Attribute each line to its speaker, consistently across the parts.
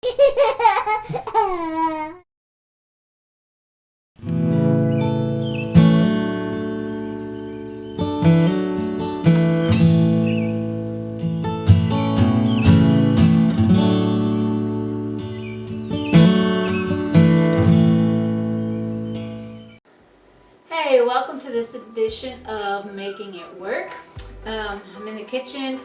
Speaker 1: Hey, welcome to this edition of Making It Work. I'm in the kitchen.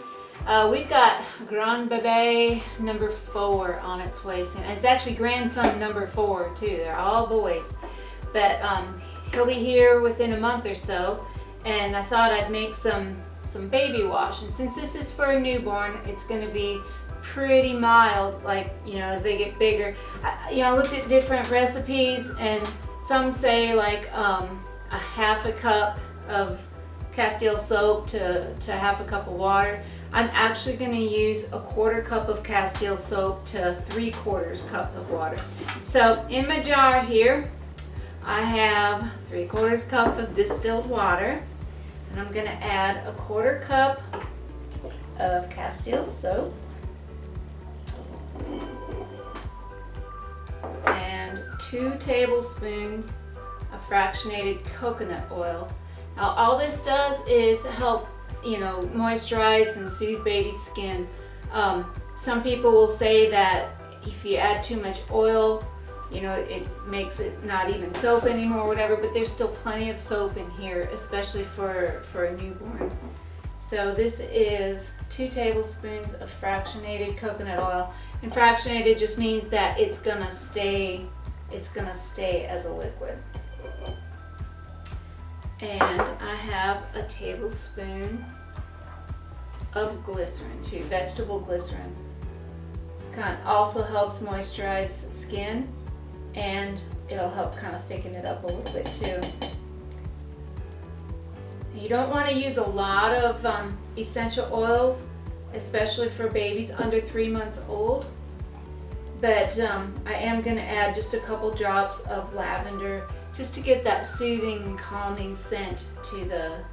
Speaker 1: We've got Grand Bebe number 4 on its way soon. It's actually grandson number 4 too. They're all boys. But he'll be here within a month or so, and I thought I'd make some baby wash. And since this is for a newborn, it's going to be pretty mild, like, as they get bigger. I looked at different recipes, and some say like a half a cup of Castile soap to half a cup of water. I'm actually going to use a 1/4 cup of Castile soap to 3/4 cup of water. So in my jar here, I have 3/4 cup of distilled water, and I'm going to add a 1/4 cup of Castile soap and 2 tablespoons of fractionated coconut oil. Now all this does is help, moisturize and soothe baby's skin. Some people will say that if you add too much oil, it makes it not even soap anymore or whatever, but there's still plenty of soap in here, especially for a newborn. So this is 2 tablespoons of fractionated coconut oil, and fractionated just means that it's gonna stay as a liquid. And I have a tablespoon of glycerin too, vegetable glycerin. This also helps moisturize skin, and it'll help kind of thicken it up a little bit too. You don't want to use a lot of essential oils, especially for babies under 3 months old. But I am going to add just a couple drops of lavender, just to get that soothing and calming scent to the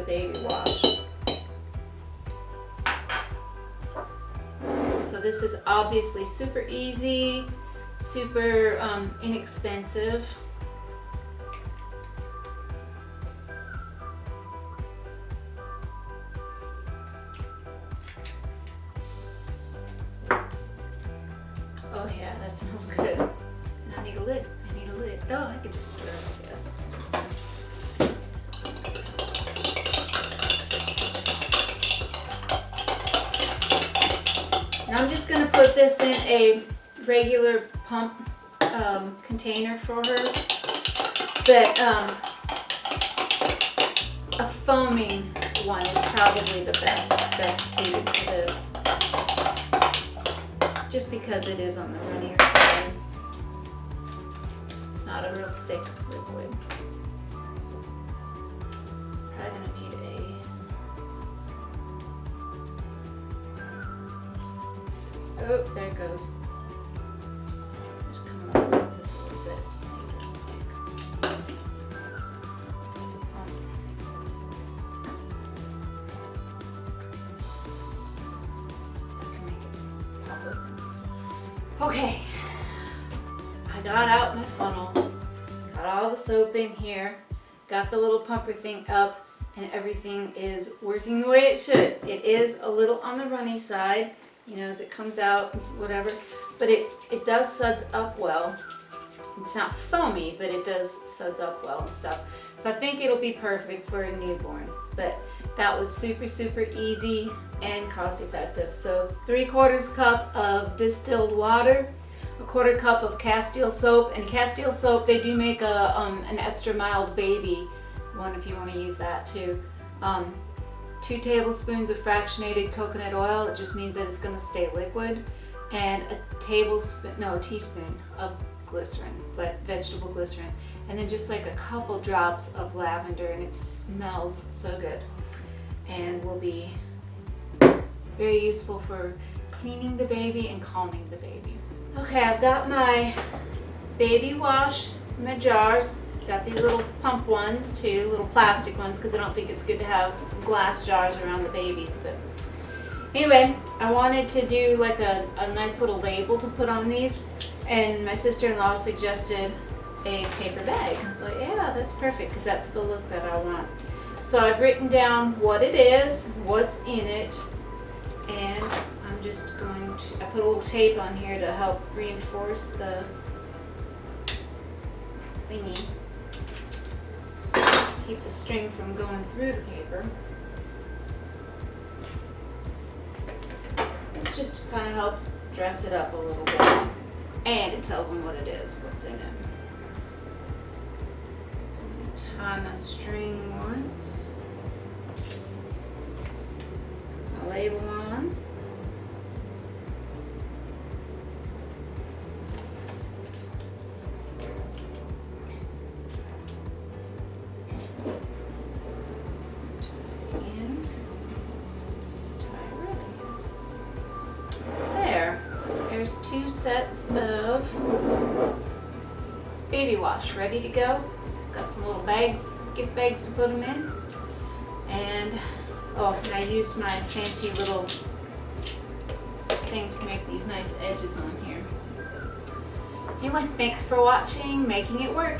Speaker 1: baby wash. So this is obviously super easy, super inexpensive. Oh yeah, that smells good. And I need a lid. Oh, I could just stir it, I guess. And I'm just going to put this in a regular pump container for her. But a foaming one is probably the best suited for this. Just because it is on the runnier side. Not a real thick liquid. Probably gonna need oh, there it goes. Just come up with this a little bit. Okay, I got out my funnel, got all the soap in here, got the little pumper thing up, and everything is working the way it should. It is a little on the runny side, as it comes out, whatever, but it does suds up well. It's not foamy, but it does suds up well and stuff. So I think it'll be perfect for a newborn. But that was super, super easy and cost effective. So 3/4 cup of distilled water, a 1/4 cup of Castile soap, and Castile soap, they do make an extra mild baby one if you want to use that too. 2 tablespoons of fractionated coconut oil. It just means that it's going to stay liquid, and a teaspoon of glycerin, vegetable glycerin, and then just like a couple drops of lavender, and it smells so good and will be very useful for cleaning the baby and calming the baby. Okay, I've got my baby wash in my jars. Got these little pump ones too, little plastic ones, because I don't think it's good to have glass jars around the babies. But Anyway, I wanted to do like a nice little label to put on these, and my sister-in-law suggested a paper bag. I was like, yeah, that's perfect because that's the look that I want. So I've written down what it is, what's in it, and I'm just going to, I put a little tape on here to help reinforce the thingy. Keep the string from going through the paper. This just kind of helps dress it up a little bit. And it tells them what it is, what's in it. So I'm going to tie my string once. My label on. There's 2 sets of baby wash ready to go. Got some little bags, gift bags to put them in. And, oh, and I used my fancy little thing to make these nice edges on here. Anyway, thanks for watching Making It Work.